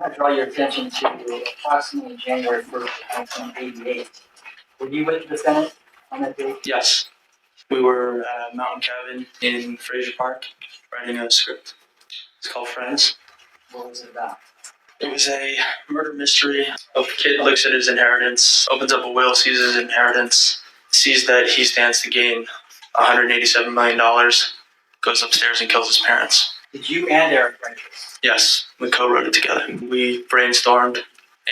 I draw your attention to approximately January 1st, 1988. Were you with the defendant on that date? Yes. We were at a mountain cabin in Fraser Park writing a script. It's called Friends. What was it about? It was a murder mystery. A kid looks at his inheritance, opens up a will, sees his inheritance, sees that he stands to gain $187 million, goes upstairs and kills his parents. Did you and Erik write this? Yes, we co-wrote it together. We brainstormed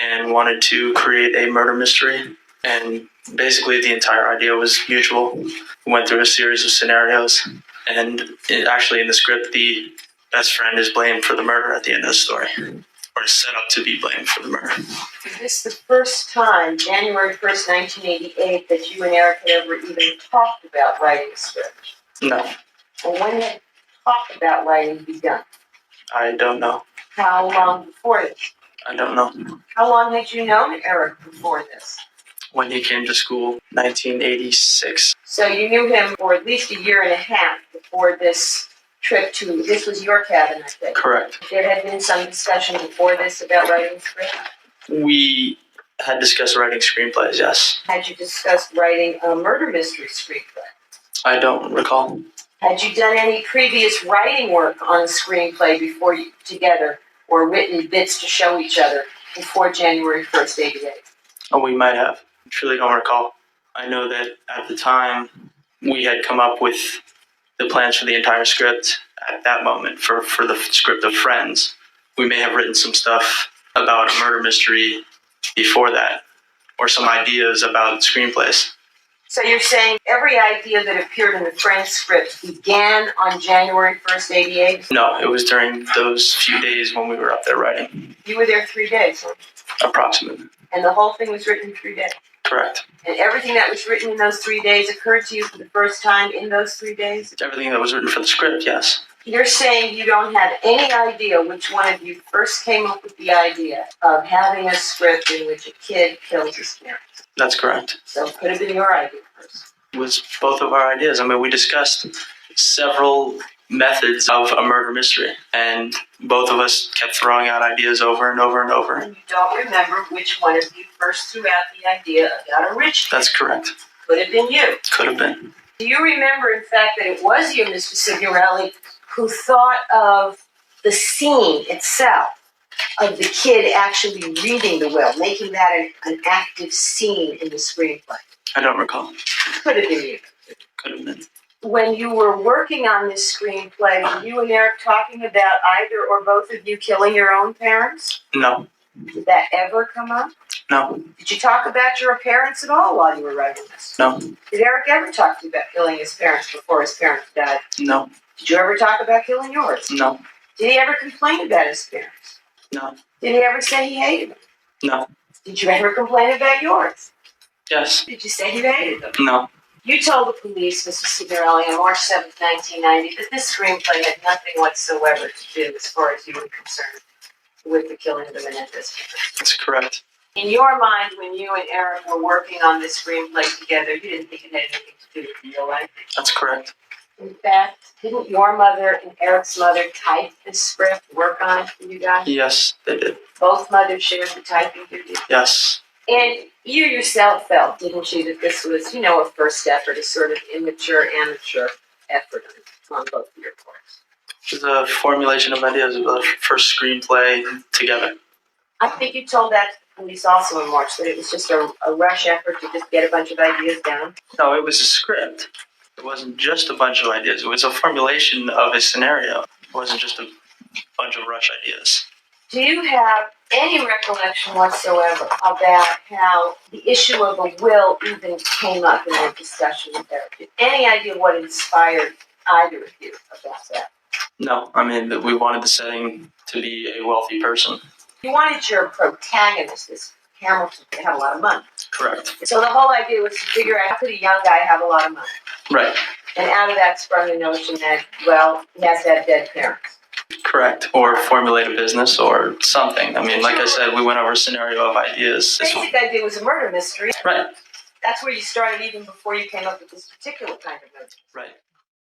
and wanted to create a murder mystery, and basically the entire idea was mutual. We went through a series of scenarios, and actually in the script, the best friend is blamed for the murder at the end of the story, or is set up to be blamed for the murder. Is this the first time, January 1st, 1988, that you and Erik had ever even talked about writing a script? No, And when had talk about writing begun? I don't know. How long before this? I don't know. How long had you known Erik before this? When he came to school, 1986. So you knew him for at least a year and a half before this trip to, this was your cabin, I think. Correct. There had been some discussion before this about writing a script? We had discussed writing screenplays, yes. Had you discussed writing a murder mystery screenplay? I don't recall. Had you done any previous writing work on a screenplay before you together, or written bits to show each other before January 1st, 88? Oh, we might have. I truly don't recall. I know that at the time, we had come up with the plans for the entire script at that moment for the script of Friends. We may have written some stuff about a murder mystery before that, or some ideas about screenplays. So you're saying every idea that appeared in the Friends script began on January 1st, 88? No, it was during those few days when we were up there writing. You were there 3 days, huh? Approximately. And the whole thing was written in 3 days? Correct. And everything that was written in those 3 days occurred to you for the first time in those 3 days? Everything that was written for the script, yes. You're saying you don't have any idea which one of you first came up with the idea of having a script in which a kid kills his parents? That's correct. So it could have been your idea first. It was both of our ideas. I mean, we discussed several methods of a murder mystery, and both of us kept throwing out ideas over and over and over. And you don't remember which one of you first threw out the idea about a rich kid? That's correct. Could have been you. Could have been. Do you remember, in fact, that it was you, Mr. Signorelli, who thought of the scene itself of the kid actually reading the will, making that an active scene in the screenplay? I don't recall. Could have been you. Could have been. When you were working on this screenplay, were you and Erik talking about either or both of you killing your own parents? No. Did that ever come up? No. Did you talk about your parents at all while you were writing this? No. Did Erik ever talk to you about killing his parents before his parents died? No. Did you ever talk about killing yours? No. Did he ever complain about his parents? No. Did he ever say he hated them? No. Did you ever complain about yours? Yes. Did you say you hated them? No. You told the police, Mr. Signorelli, on March 7th, 1990, that this screenplay had nothing whatsoever to do, as far as you were concerned, with the killing of the Menéndez. That's correct. In your mind, when you and Erik were working on this screenplay together, you didn't think it had anything to do with real life. That's correct. In fact, didn't your mother and Erik's mother type this script, work on it for you guys? Yes, they did. Both mothers shared the typing duty? Yes. And you yourself felt, didn't you, that this was, a first effort, a sort of immature, amateur effort on both of your parts? It was a formulation of ideas of the first screenplay together. I think you told that to the police also in March, that it was just a rush effort to just get a bunch of ideas down. No, it was a script. It wasn't just a bunch of ideas. It was a formulation of a scenario. It wasn't just a bunch of rush ideas. Do you have any recollection whatsoever about how the issue of a will even came up in your discussion with Erik? Any idea what inspired either of you about that? No, I mean, we wanted the setting to be a wealthy person. You wanted your protagonist, this Hamilton, to have a lot of money. Correct. So the whole idea was to figure out, how could a young guy have a lot of money? Right. And out of that sprung the notion that, well, he has to have dead parents. Correct. Or formulate a business or something. I mean, like I said, we went over a scenario of ideas. The basic idea was a murder mystery. Right. That's where you started even before you came up with this particular kind of movie. Right.